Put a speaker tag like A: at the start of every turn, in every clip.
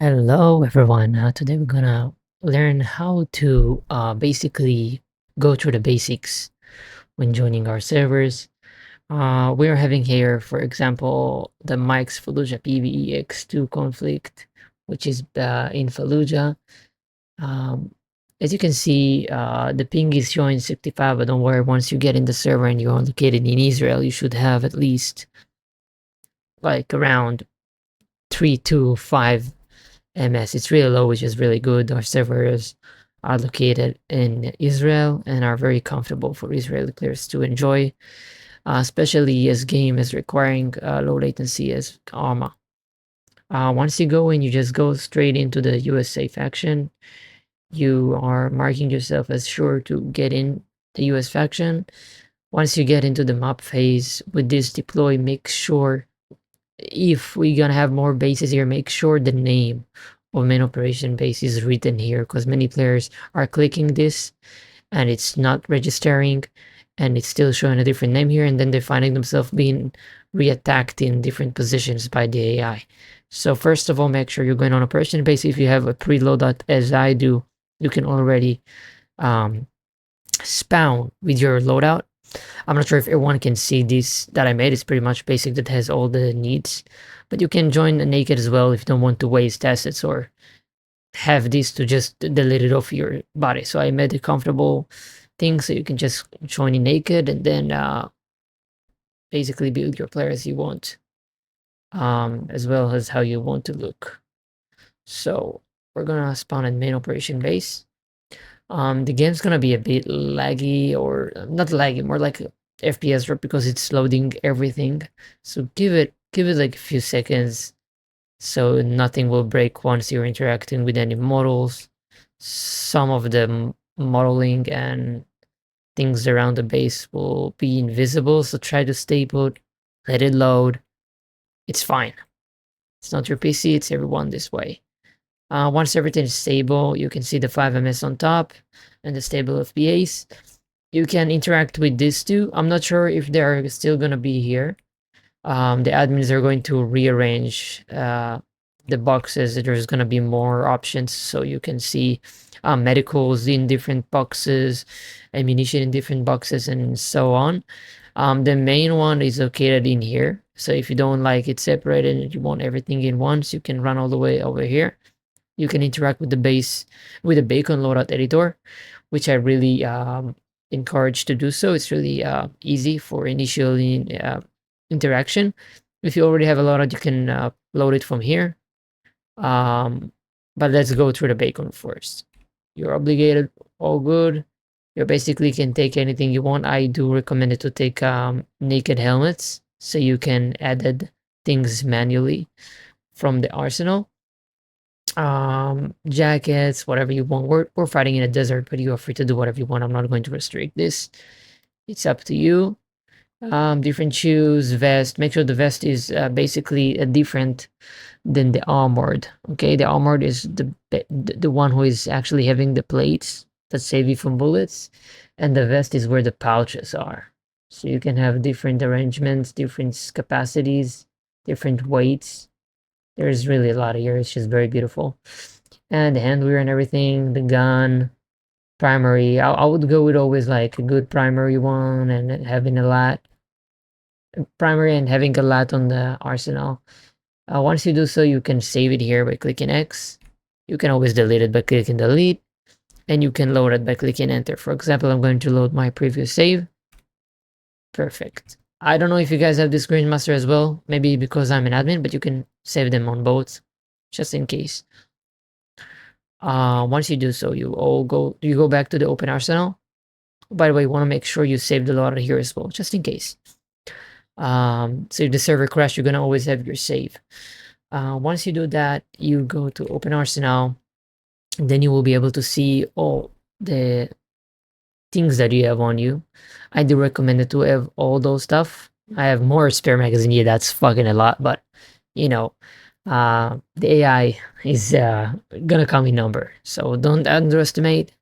A: Hello everyone. Today we're gonna learn how to basically go through the basics when joining our servers. We're having here, for example, the Mike's Fallujah PvEX2 conflict, which is in Fallujah. Um, as you can see, the ping is showing 65, but don't worry, once you get in the server and you're located in Israel, you should have at least like around 3 to 5 MS. It's really low, which is really good. Our servers are located in Israel and are very comfortable for Israeli players to enjoy, especially as game is requiring low latency as ARMA. Once you go in, you just go straight into the USA faction. You are marking yourself as sure to get in the US faction. Once you get into the map phase with this deploy, make sure, if we're gonna have more bases here, make sure the name of main operation base is written here, because many players are clicking this and it's not registering and it's still showing a different name here, and then they're finding themselves being reattacked in different positions by the AI. So first of all, make sure you're going on operation base. If you have a pre-loadout as I do, you can already spawn with your loadout. I'm not sure if everyone can see this that I made. It's pretty much basic, that has all the needs, but you can join naked as well if you don't want to waste assets or have this to just delete it off your body. So I made a comfortable thing so you can just join in naked and then basically build your player as you want, as well as how you want to look. So we're gonna spawn in main operation base. The game's gonna be a bit laggy, or not laggy, more like FPS drop, because it's loading everything. So give it like a few seconds so nothing will break once you're interacting with any models. Some of the modeling and things around the base will be invisible, so try to stay put, let it load. It's fine. It's not your PC, it's everyone this way. Once everything is stable, you can see the 5 ms on top and the stable FPAs. You can interact with these two. I'm not sure if they're still gonna be here. The admins are going to rearrange the boxes. There's gonna be more options, so you can see medicals in different boxes, ammunition in different boxes, and so on. The main one is located in here, so if you don't like it separated and you want everything in once, you can run all the way over here. You can interact with the base with the bacon loadout editor, which I really encourage to do so. It's really easy for initial interaction. If you already have a loadout, you can load it from here. But let's go through the bacon first. You're obligated, all good. You basically can take anything you want. I do recommend it to take naked helmets, so you can add things manually from the arsenal. Jackets, whatever you want. We're fighting in a desert, but you are free to do whatever you want. I'm not going to restrict this. It's up to you. Different shoes, vest. Make sure the vest is basically different than the armored. Okay, the armored is the one who is actually having the plates that save you from bullets, and the vest is where the pouches are. So you can have different arrangements, different capacities, different weights. There's really a lot of here. It's just very beautiful. And the handwear and everything, the gun, primary. I would go with always like a good primary one and having a lot. Primary and having a lot on the arsenal. Once you do so, you can save it here by clicking X. You can always delete it by clicking delete. And you can load it by clicking enter. For example, I'm going to load my previous save. Perfect. I don't know if you guys have this Green Master as well, maybe because I'm an admin, but you can save them on both, just in case. Once you do so, you go back to the open arsenal. By the way, you want to make sure you save the loadout here as well, just in case. So if the server crash, you're gonna always have your save. Once you do that, you go to open arsenal, and then you will be able to see all the things that you have on you. I do recommend it to have all those stuff. I have more spare magazine. Yeah, that's fucking a lot, but you know, the AI is gonna come in number, so don't underestimate.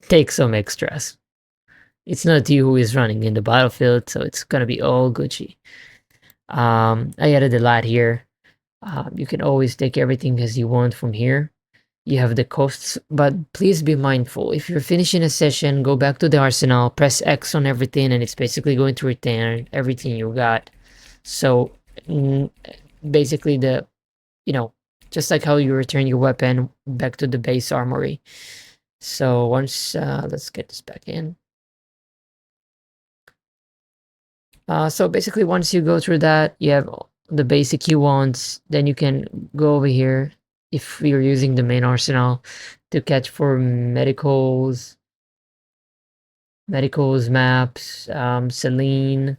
A: Take some extras. It's not you who is running in the battlefield, so it's gonna be all Gucci. I added a lot here. You can always take everything as you want from here. You have the costs, but please be mindful. If you're finishing a session, go back to the arsenal, press X on everything, and it's basically going to return everything you got. So basically you know, just like how you return your weapon back to the base armory. So once, let's get this back in. So basically once you go through that, you have the basic you want, then you can go over here if you're using the main arsenal to catch for medicals, maps, Celine.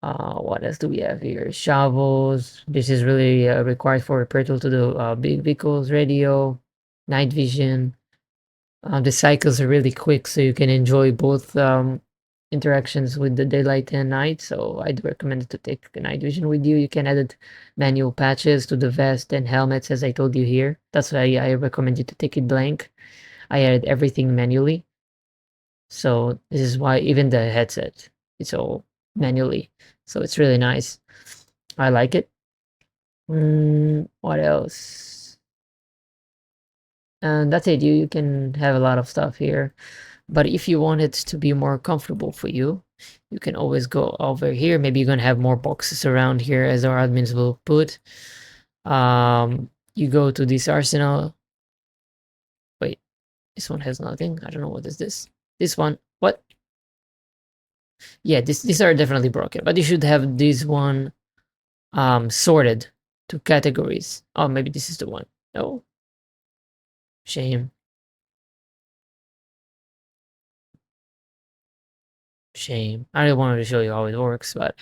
A: What else do we have here? Shovels. This is really required for repair to the big vehicles, radio, night vision. The cycles are really quick, so you can enjoy both interactions with the daylight and night. So I'd recommend to take night vision with you. You can add manual patches to the vest and helmets, as I told you here. That's why I recommend you to take it blank. I added everything manually. So this is why even the headset, it's all manually. So it's really nice. I like it. What else? And that's it. You can have a lot of stuff here. But if you want it to be more comfortable for you, you can always go over here. Maybe you're gonna have more boxes around here, as our admins will put. You go to this arsenal. Wait, this one has nothing. I don't know what is this. This one, what? Yeah, these are definitely broken, but you should have this one sorted to categories. Oh, maybe this is the one. No. Shame. Shame. I really wanted to show you how it works, but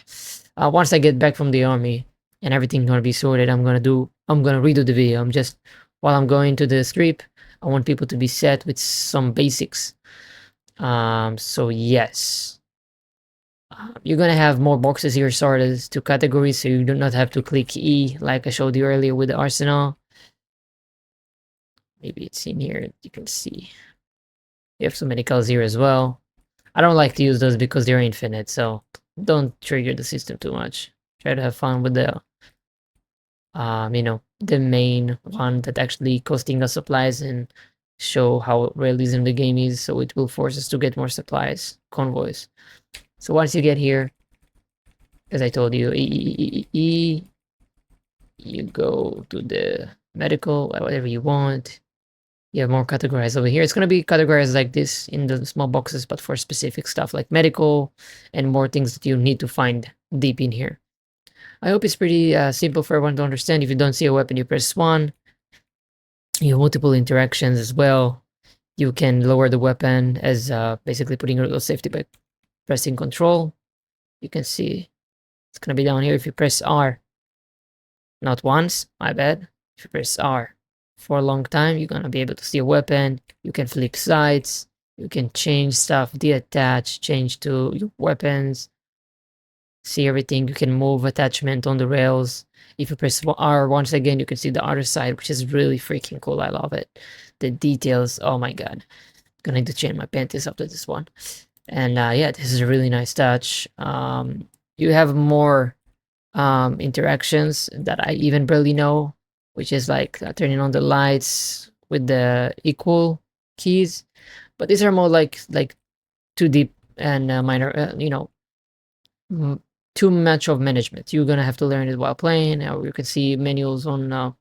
A: once I get back from the army and everything's gonna be sorted, I'm gonna redo the video. While I'm going to the strip, I want people to be set with some basics. So yes. You're gonna have more boxes here sorted to categories, so you do not have to click E like I showed you earlier with the arsenal. Maybe it's in here, you can see. You have some medicals here as well. I don't like to use those because they're infinite, so don't trigger the system too much. Try to have fun with the the main one that actually costing us supplies and show how realism the game is, so it will force us to get more supplies, convoys. So once you get here, as I told you, you go to the medical, whatever you want. You have more categorized over here. It's going to be categorized like this in the small boxes, but for specific stuff like medical and more things that you need to find deep in here. I hope it's pretty simple for everyone to understand. If you don't see a weapon, you press 1. You have multiple interactions as well. You can lower the weapon as basically putting a little safety by pressing control. You can see it's going to be down here if you press R. Not once, my bad. If you press R for a long time, you're going to be able to see a weapon. You can flip sides. You can change stuff, deattach, change to your weapons. See everything. You can move attachment on the rails. If you press R once again, you can see the other side, which is really freaking cool. I love it. The details, oh my god. I'm gonna need to change my panties after this one. And yeah, this is a really nice touch. You have more interactions that I even barely know, which is like turning on the lights with the equal keys. But these are more like too deep and minor, too much of management. You're gonna have to learn it while playing, or you can see manuals on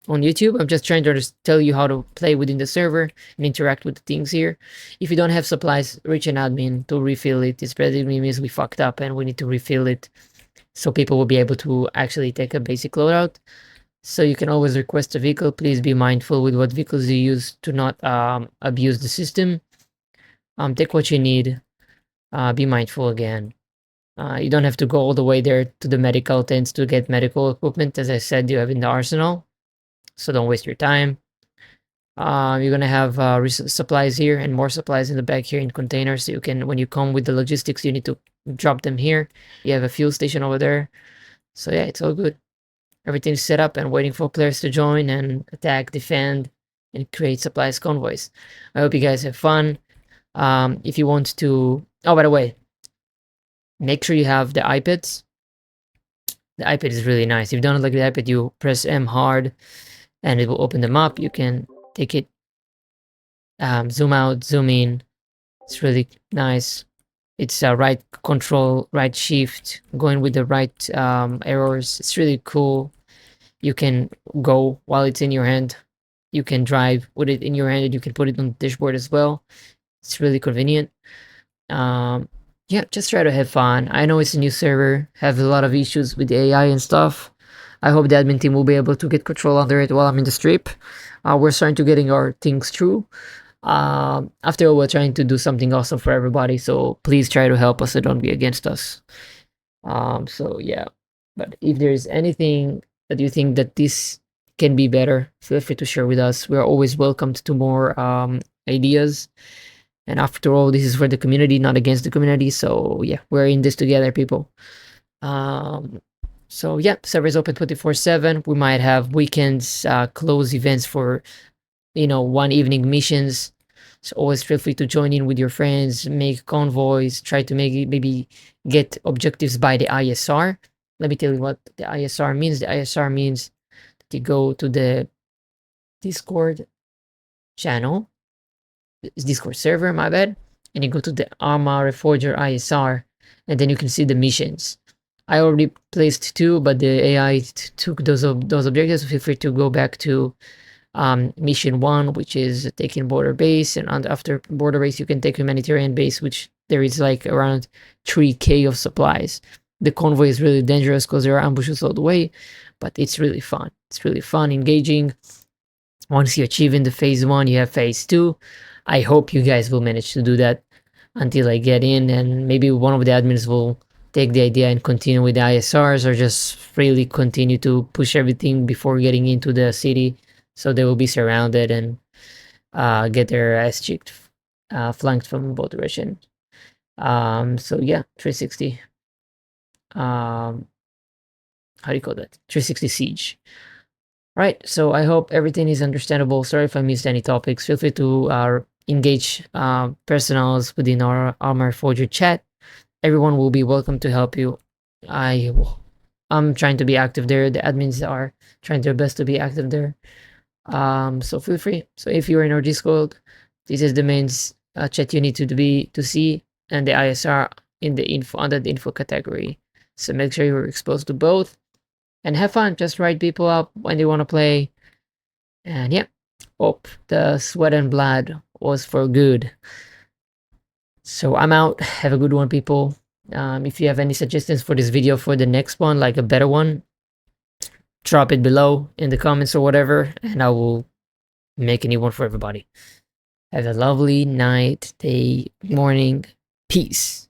A: YouTube. I'm just trying to tell you how to play within the server and interact with the things here. If you don't have supplies, reach an admin to refill it. It's basically means we fucked up and we need to refill it so people will be able to actually take a basic loadout. So you can always request a vehicle. Please be mindful with what vehicles you use to not abuse the system. Take what you need. Be mindful again. You don't have to go all the way there to the medical tents to get medical equipment. As I said, you have in the arsenal. So don't waste your time. You're gonna have supplies here and more supplies in the back here in containers. So you can, when you come with the logistics, you need to drop them here. You have a fuel station over there. So yeah, it's all good. Everything's set up and waiting for players to join and attack, defend, and create supplies convoys. I hope you guys have fun. If you want to, oh, by the way, make sure you have the iPads. The iPad is really nice. If you don't like the iPad, you press M hard and it will open them up. You can take it, zoom out, zoom in. It's really nice. It's right control, right shift, going with the right arrows. It's really cool. You can go while it's in your hand. You can drive with it in your hand, and you can put it on the dashboard as well. It's really convenient. Yeah, just try to have fun. I know it's a new server, have a lot of issues with the AI and stuff. I hope the admin team will be able to get control under it while I'm in the strip. We're starting to getting our things through. After all, we're trying to do something awesome for everybody, so please try to help us and don't be against us. So yeah, but if there's anything that you think that this can be better, feel free to share with us. We are always welcomed to more ideas. And after all, this is for the community, not against the community. So yeah, we're in this together, people. So yeah, server is open 24/7. We might have weekends, close events for, one evening missions. So always feel free to join in with your friends, make convoys, try to make it, maybe get objectives by the ISR. Let me tell you what the ISR means. The ISR means that you go to the Discord channel, Discord server, my bad, and you go to the ARMA Reforger ISR, and then you can see the missions. I already placed 2, but the AI took those objectives. Feel free to go back to mission 1, which is taking border base, and after border base you can take humanitarian base, which there is like around 3k of supplies. The convoy is really dangerous because there are ambushes all the way, but it's really fun. It's really fun, engaging. Once you achieve in the phase 1, you have phase 2. I hope you guys will manage to do that until I get in, and maybe one of the admins will take the idea and continue with the ISRs, or just freely continue to push everything before getting into the city, so they will be surrounded and get their ass cheeked, flanked from both directions. So yeah, 360. How do you call that? 360 siege. Right, so I hope everything is understandable. Sorry if I missed any topics. Feel free to engage personals within our Armor Forger chat. Everyone will be welcome to help you. I'm trying to be active there. The admins are trying their best to be active there. So feel free. So if you're in our Discord, this is the main chat you need to see, and the ISR in the info under the info category. So make sure you're exposed to both. And have fun. Just write people up when they want to play. And yeah, hope the sweat and blood was for good. So I'm out. Have a good one, people. If you have any suggestions for this video for the next one, like a better one, drop it below in the comments or whatever, and I will make a new one for everybody. Have a lovely night, day, morning. Peace.